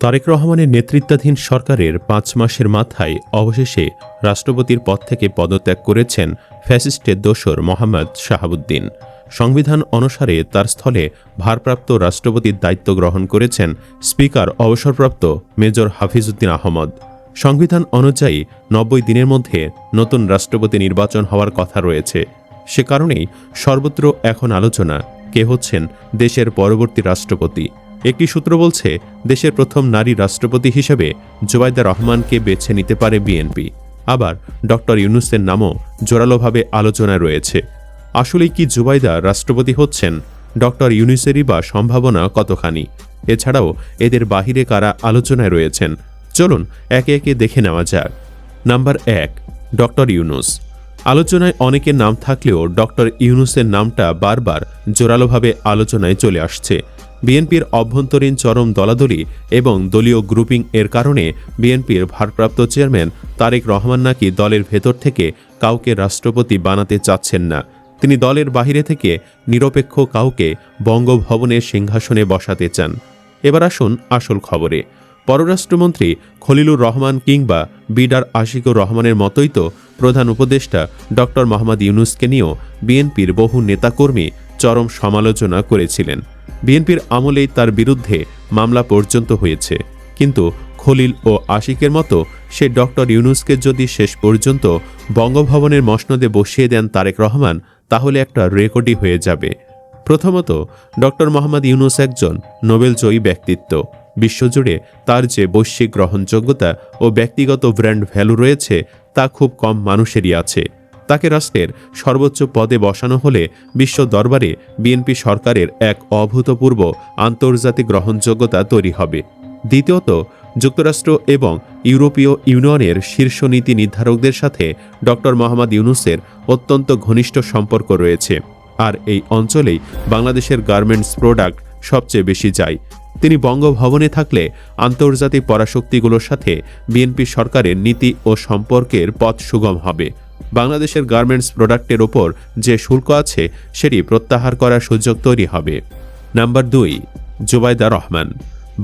তারেক রহমানের নেতৃত্বাধীন সরকারের ৫ মাসের মাথায় অবশেষে রাষ্ট্রপতির পদ থেকে পদত্যাগ করেছেন ফ্যাসিস্টের দোসর মোহাম্মদ শাহাবুদ্দিন। সংবিধান অনুসারে তার স্থলে ভারপ্রাপ্ত রাষ্ট্রপতির দায়িত্ব গ্রহণ করেছেন স্পিকার অবসরপ্রাপ্ত মেজর হাফিজউদ্দিন আহমদ। সংবিধান অনুযায়ী ৯০ দিনের মধ্যে নতুন রাষ্ট্রপতি নির্বাচন হওয়ার কথা রয়েছে। সে কারণেই সর্বত্র এখন আলোচনা কে হচ্ছেন দেশের পরবর্তী রাষ্ট্রপতি। একটি সূত্র বলছে দেশের প্রথম নারী রাষ্ট্রপতি হিসেবে জুবাইদা রহমানকে বেছে নিতে পারে বিএনপি। আবার ডক্টর ইউনূসের নামও জোরালোভাবে আলোচনায় রয়েছে। আসলেই কি জুবাইদা রাষ্ট্রপতি হচ্ছেন? ডক্টর ইউনূসেরই বা সম্ভাবনা কতখানি? এছাড়াও এদের বাহিরে কারা আলোচনায় রয়েছেন? চলুন একে একে দেখে নেওয়া যাক। Number ১, doctor Yunus. আলোচনায় অনেকের নাম থাকলেও ডক্টর ইউনূসের নামটা বারবার জোরালোভাবে আলোচনায় চলে আসছে। বিএনপির অভ্যন্তরীণ চরম দলাদলি এবং দলীয় গ্রুপিং এর কারণে বিএনপির ভারপ্রাপ্ত চেয়ারম্যান তারেক রহমান নাকি দলের ভেতর থেকে কাউকে রাষ্ট্রপতি বানাতে চাচ্ছেন না। তিনি দলের বাহিরে থেকে নিরপেক্ষ কাউকে বঙ্গভবনের সিংহাসনে বসাতে চান। এবার আসুন আসল খবরে। পররাষ্ট্রমন্ত্রী খলিলুর রহমান কিংবা বিডার আশিকুর রহমানের মতোই তো প্রধান উপদেষ্টা ডক্টর মোহাম্মদ ইউনূসকে নিয়েও বিএনপির বহু নেতাকর্মী চরম সমালোচনা করেছিলেন। বিএনপির আমলেই তার বিরুদ্ধে মামলা পর্যন্ত হয়েছে। কিন্তু খলিল ও আশিকের মতো সে ডক্টর ইউনূসকে যদি শেষ পর্যন্ত বঙ্গভবনের মসনদে বসিয়ে দেন তারেক রহমান, তাহলে একটা রেকর্ডই হয়ে যাবে। প্রথমত, ডক্টর মোহাম্মদ ইউনূস একজন নোবেলজয়ী ব্যক্তিত্ব। বিশ্বজুড়ে তার যে বৈশ্বিক গ্রহণযোগ্যতা ও ব্যক্তিগত ব্র্যান্ড ভ্যালু রয়েছে তা খুব কম মানুষেরই আছে। তাকে রাষ্ট্রের সর্বোচ্চ পদে বসানো হলে বিশ্ব দরবারে বিএনপি সরকারের এক অভূতপূর্ব আন্তর্জাতিক গ্রহণযোগ্যতা তৈরি হবে। দ্বিতীয়ত, যুক্তরাষ্ট্র এবং ইউরোপীয় ইউনিয়নের শীর্ষ নীতি নির্ধারকদের সাথে ডক্টর মোহাম্মদ ইউনূসের অত্যন্ত ঘনিষ্ঠ সম্পর্ক রয়েছে। আর এই অঞ্চলেই বাংলাদেশের গার্মেন্টস প্রোডাক্ট সবচেয়ে বেশি যায়। তিনি বঙ্গভবনে থাকলে আন্তর্জাতিক পরাশক্তিগুলোর সাথে বিএনপি সরকারের নীতি ও সম্পর্কের পথ সুগম হবে। বাংলাদেশের গার্মেন্টস প্রোডাক্টের ওপর যে শুল্ক আছে সেটি প্রত্যাহার করার সুযোগ তৈরি হবে। নাম্বার ২, জুবাইদা রহমান।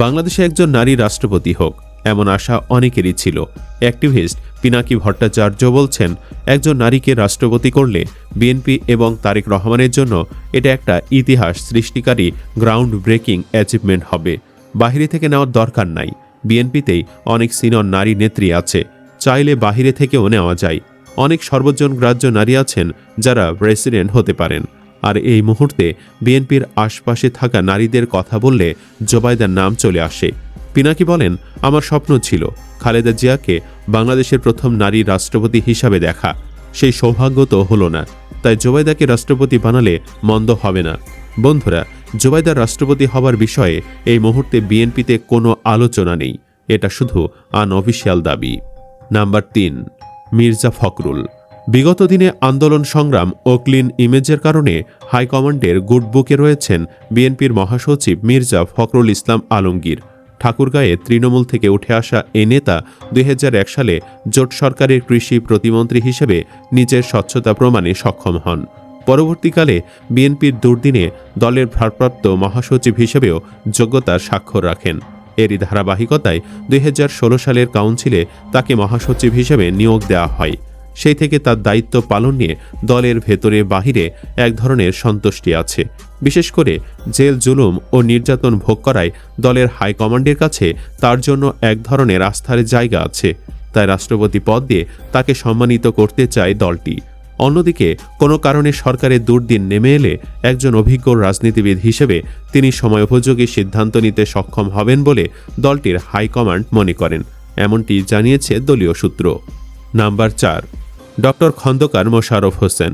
বাংলাদেশে একজন নারী রাষ্ট্রপতি হোক এমন আশা অনেকেরই ছিল। অ্যাক্টিভিস্ট পিনাকি ভট্টাচার্য বলছেন, একজন নারীকে রাষ্ট্রপতি করলে বিএনপি এবং তারেক রহমানের জন্য এটা একটা ইতিহাস সৃষ্টিকারী গ্রাউন্ড ব্রেকিং অ্যাচিভমেন্ট হবে। বাহিরে থেকে নেওয়ার দরকার নাই। বিএনপিতেই অনেক সিনিয়র নারী নেত্রী আছে, চাইলে বাহিরে থেকেও নেওয়া যায়। অনেক সর্বজনগ্রাহ্য নারী আছেন যারা প্রেসিডেন্ট হতে পারেন। আর এই মুহূর্তে বিএনপির আশপাশে থাকা নারীদের কথা বললে জুবাইদার নাম চলে আসে। পিনাকি বলেন, আমার স্বপ্ন ছিল খালেদা জিয়াকে বাংলাদেশের প্রথম নারী রাষ্ট্রপতি হিসাবে দেখা। সেই সৌভাগ্য তো হলো না, তাই জুবাইদাকে রাষ্ট্রপতি বানালে মন্দ হবে না। বন্ধুরা, জুবাইদার রাষ্ট্রপতি হবার বিষয়ে এই মুহূর্তে বিএনপিতে কোনো আলোচনা নেই। এটা শুধু আনঅফিসিয়াল দাবি। নাম্বার ৩, মির্জা ফখরুল। বিগত দিনে আন্দোলন সংগ্রাম ও ক্লিন ইমেজের কারণে হাইকমান্ডের গুডবুকে রয়েছেন বিএনপির মহাসচিব মির্জা ফখরুল ইসলাম আলমগীর। ঠাকুরগাঁয়ে তৃণমূল থেকে উঠে আসা এ নেতা ২০০১ সালে জোট সরকারের কৃষি প্রতিমন্ত্রী হিসেবে নিজের স্বচ্ছতা প্রমাণে সক্ষম হন। পরবর্তীকালে বিএনপির দুর্দিনে দলের ভারপ্রাপ্ত মহাসচিব হিসেবেও যোগ্যতার স্বাক্ষর রাখেন। এরই ধারাবাহিকতায় ২০১৬ সালের কাউন্সিলে তাকে মহাসচিব হিসেবে নিয়োগ দেওয়া হয়। সেই থেকে তার দায়িত্ব পালন নিয়ে দলের ভেতরে বাহিরে এক ধরনের সন্তুষ্টি আছে। বিশেষ করে জেল জুলুম ও নির্যাতন ভোগ করায় দলের হাইকমান্ডের কাছে তার জন্য এক ধরনের আস্থার জায়গা আছে। তাই রাষ্ট্রপতি পদ দিয়ে তাকে সম্মানিত করতে চায় দলটি। অন্যদিকে কোনো কারণে সরকারের দুর্দিন নেমে এলে একজন অভিজ্ঞ রাজনীতিবিদ হিসেবে তিনি সময়োপযোগী সিদ্ধান্ত নিতে সক্ষম হবেন বলে দলটির হাইকমান্ড মনে করেন, এমনটি জানিয়েছে দলীয় সূত্র। Number ৪, doctor Khandakar Mosharraf Hossain.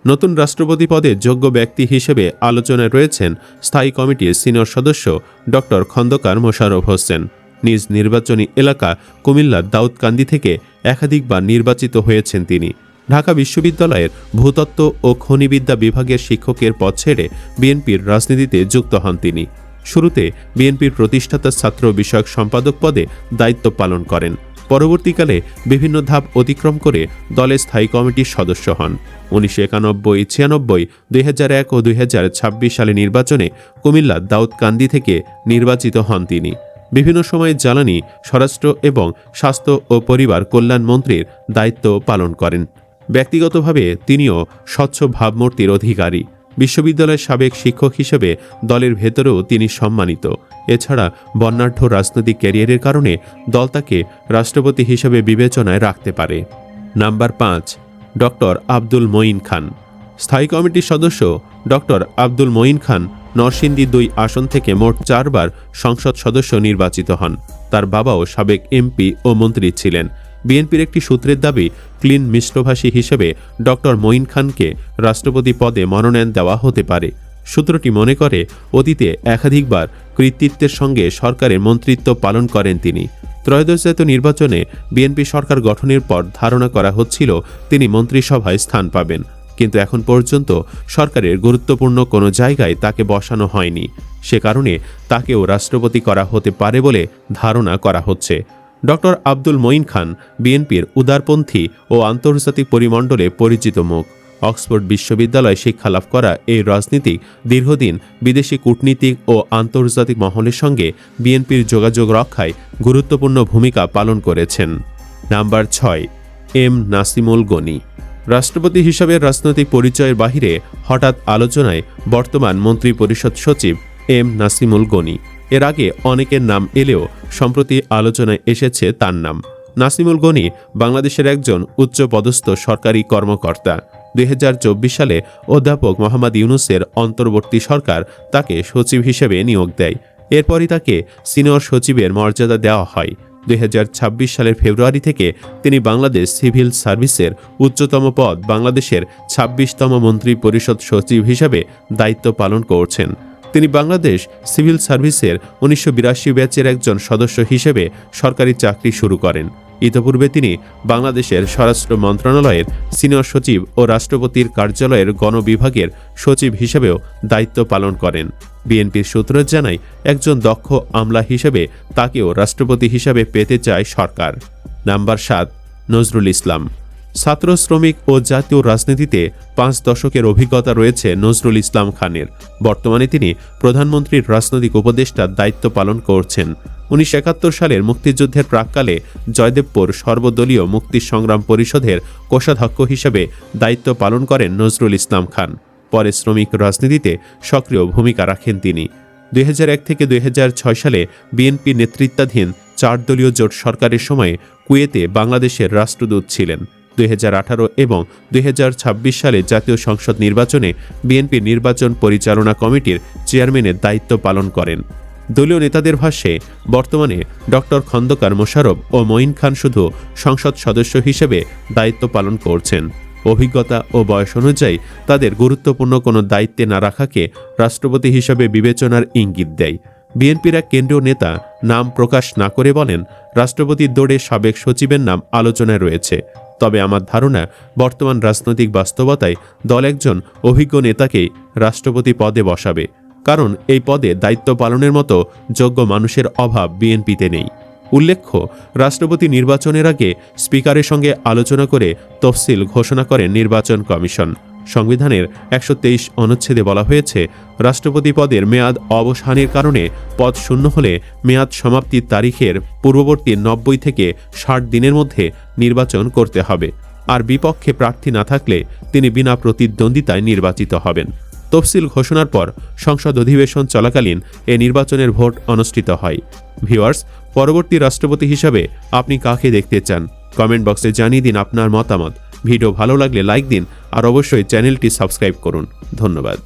নতুন রাষ্ট্রপতি পদে যোগ্য ব্যক্তি হিসেবে আলোচনায় রয়েছেন স্থায়ী কমিটির সিনিয়র সদস্য ডক্টর খন্দকার মোশাররফ হোসেন। নিজ নির্বাচনী এলাকা কুমিল্লার দাউদকান্দি থেকে একাধিকবার নির্বাচিত হয়েছেন তিনি। ঢাকা বিশ্ববিদ্যালয়ের ভূতত্ত্ব ও খনিবিদ্যা বিভাগের শিক্ষকের পদ ছেড়ে বিএনপির রাজনীতিতে যুক্ত হন তিনি। শুরুতে বিএনপির প্রতিষ্ঠাতা ছাত্র বিষয়ক সম্পাদক পদে দায়িত্ব পালন করেন। পরবর্তীকালে বিভিন্ন ধাপ অতিক্রম করে দলের স্থায়ী কমিটির সদস্য হন। ১৯৯১, ৯৬, ২০০১ ও ২০২৬ সালে নির্বাচনে কুমিল্লার দাউদকান্দি থেকে নির্বাচিত হন তিনি। বিভিন্ন সময়ে জ্বালানি, স্বরাষ্ট্র এবং স্বাস্থ্য ও পরিবার কল্যাণ মন্ত্রীর দায়িত্ব পালন করেন। ব্যক্তিগতভাবে তিনিও স্বচ্ছ ভাবমূর্তির অধিকারী। বিশ্ববিদ্যালয়ের সাবেক শিক্ষক হিসেবে দলের ভেতরেও তিনি সম্মানিত। এছাড়া বর্ণাঢ্য রাজনৈতিক ক্যারিয়ারের কারণে দল তাকে রাষ্ট্রপতি হিসেবে বিবেচনায় রাখতে পারে। নাম্বার 5, ডক্টর আব্দুল মঈন খান। স্থায়ী কমিটির সদস্য ডক্টর আব্দুল মঈন খান নরসিংদী 2 আসন থেকে মোট 4 বার সংসদ সদস্য নির্বাচিত হন। তার বাবাও সাবেক এমপি ও মন্ত্রী ছিলেন। বিএনপির একটি সূত্রের দাবি, ক্লিন মিষ্টভাষী হিসেবে ডক্টর মঈন খানকে রাষ্ট্রপতি পদে মনোনয়ন দেওয়া হতে পারে। সূত্রটি মনে করে, অতীতে একাধিকবার কৃতিত্বের সঙ্গে সরকারের মন্ত্রিত্ব পালন করেন তিনি। ত্রয়োদশ জাতীয় নির্বাচনে বিএনপি সরকার গঠনের পর ধারণা করা হচ্ছিল তিনি মন্ত্রিসভায় স্থান পাবেন, কিন্তু এখন পর্যন্ত সরকারের গুরুত্বপূর্ণ কোনো জায়গায় তাকে বসানো হয়নি। সে কারণে তাকেও রাষ্ট্রপতি করা হতে পারে বলে ধারণা করা হচ্ছে। ডক্টর আব্দুল মঈন খান বিএনপির উদারপন্থী ও আন্তর্জাতিক পরিমণ্ডলে পরিচিত মুখ। অক্সফোর্ড বিশ্ববিদ্যালয়ে শিক্ষালাভ করা এই রাজনীতিক দীর্ঘদিন বিদেশি কূটনীতিক ও আন্তর্জাতিক মহলের সঙ্গে বিএনপির যোগাযোগ রক্ষায় গুরুত্বপূর্ণ ভূমিকা পালন করেছেন। Number 6, M Nasimul Gani. রাষ্ট্রপতি হিসাবে রাজনৈতিক পরিচয়ের বাহিরে হঠাৎ আলোচনায় বর্তমান মন্ত্রিপরিষদ সচিব এম নাসিমুল গনি। এর আগে অনেকের নাম এলেও সম্প্রতি আলোচনায় এসেছে তার নাম। নাসিমুল গনি বাংলাদেশের একজন উচ্চপদস্থ সরকারি কর্মকর্তা। 2024 সালে অধ্যাপক মোহাম্মদ ইউনূসের অন্তর্বর্তী সরকার তাকে সচিব হিসেবে নিয়োগ দেয়। এরপরই তাকে সিনিয়র সচিবের মর্যাদা দেওয়া হয়। 2026 সালের ফেব্রুয়ারি থেকে তিনি বাংলাদেশ সিভিল সার্ভিসের উচ্চতম পদ বাংলাদেশের 26তম মন্ত্রী পরিষদ সচিব হিসাবে দায়িত্ব পালন করছেন। তিনি বাংলাদেশ সিভিল সার্ভিসের 1982 ব্যাচের একজন সদস্য হিসেবে সরকারি চাকরি শুরু করেন। ইতপূর্বে তিনি বাংলাদেশের স্বরাষ্ট্র মন্ত্রণালয়ের সিনিয়র সচিব ও রাষ্ট্রপতির কার্যালয়ের গণবিভাগের সচিব হিসেবেও দায়িত্ব পালন করেন। বিএনপির সূত্র জানায়, একজন দক্ষ আমলা হিসেবে তাকেও রাষ্ট্রপতি হিসাবে পেতে চায় সরকার। নাম্বার 7, নজরুল ইসলাম। ছাত্র, শ্রমিক ও জাতীয় রাজনীতিতে 5 দশকের অভিজ্ঞতা রয়েছে নজরুল ইসলাম খানের। বর্তমানে তিনি প্রধানমন্ত্রীর রাজনৈতিক উপদেষ্টার দায়িত্ব পালন করছেন। 1971 সালের মুক্তিযুদ্ধের প্রাক্কালে জয়দেবপুর সর্বদলীয় মুক্তি সংগ্রাম পরিষদের কোষাধ্যক্ষ হিসেবে দায়িত্ব পালন করেন নজরুল ইসলাম খান। পরে শ্রমিক রাজনীতিতে সক্রিয় ভূমিকা রাখেন তিনি। 2001 থেকে 2006 সালে বিএনপি নেতৃত্বাধীন 4 দলীয় জোট সরকারের সময়ে কুয়েতে বাংলাদেশের রাষ্ট্রদূত ছিলেন। 2018 এবং 2026 সালে জাতীয় সংসদ নির্বাচনে বিএনপি নির্বাচন পরিচালনা কমিটির চেয়ারম্যানের দায়িত্ব পালন করেন। দলীয় নেতাদের ভাষ্যে বর্তমানে ডক্টর খন্দকার মোশাররফ ও মঈন খান শুধু সংসদ সদস্য হিসেবে দায়িত্ব পালন করছেন। অভিজ্ঞতা ও বয়স অনুযায়ী তাদের গুরুত্বপূর্ণ কোনো দায়িত্বে না রাখাকে রাষ্ট্রপতি হিসেবে বিবেচনার ইঙ্গিত দেয়। বিএনপির এক কেন্দ্রীয় নেতা নাম প্রকাশ না করে বলেন, রাষ্ট্রপতির দৌড়ে সাবেক সচিবের নাম আলোচনায় রয়েছে। তবে আমার ধারণা, বর্তমান রাজনৈতিক বাস্তবতায় দল একজন অভিজ্ঞ নেতাকেই রাষ্ট্রপতি পদে বসাবে, কারণ এই পদে দায়িত্ব পালনের মতো যোগ্য মানুষের অভাব বিএনপিতে নেই। উল্লেখ্য, রাষ্ট্রপতি নির্বাচনের আগে স্পিকারের সঙ্গে আলোচনা করে তফসিল ঘোষণা করেন নির্বাচন কমিশন। সংবিধানের 123 অনুচ্ছেদে বলা হয়েছে, রাষ্ট্রপতি পদের মেয়াদ অবসানের কারণে পদ শূন্য হলে মেয়াদ সমাপ্তির তারিখের পূর্ববর্তী 90 থেকে 60 দিনের মধ্যে নির্বাচন করতে হবে। আর বিপক্ষে প্রার্থী না থাকলে তিনি বিনা প্রতিদ্বন্দ্বিতায় নির্বাচিত হবেন। তফসিল ঘোষণার পর সংসদ অধিবেশন চলাকালীন এ নির্বাচনের ভোট অনুষ্ঠিত হয়। ভিউয়ার্স, পরবর্তী রাষ্ট্রপতি হিসাবে আপনি কাকে দেখতে চান? কমেন্ট বক্সে জানিয়ে দিন আপনার মতামত। ভিডিও ভালো লাগলে লাইক দিন আর অবশ্যই চ্যানেলটি সাবস্ক্রাইব করুন। ধন্যবাদ।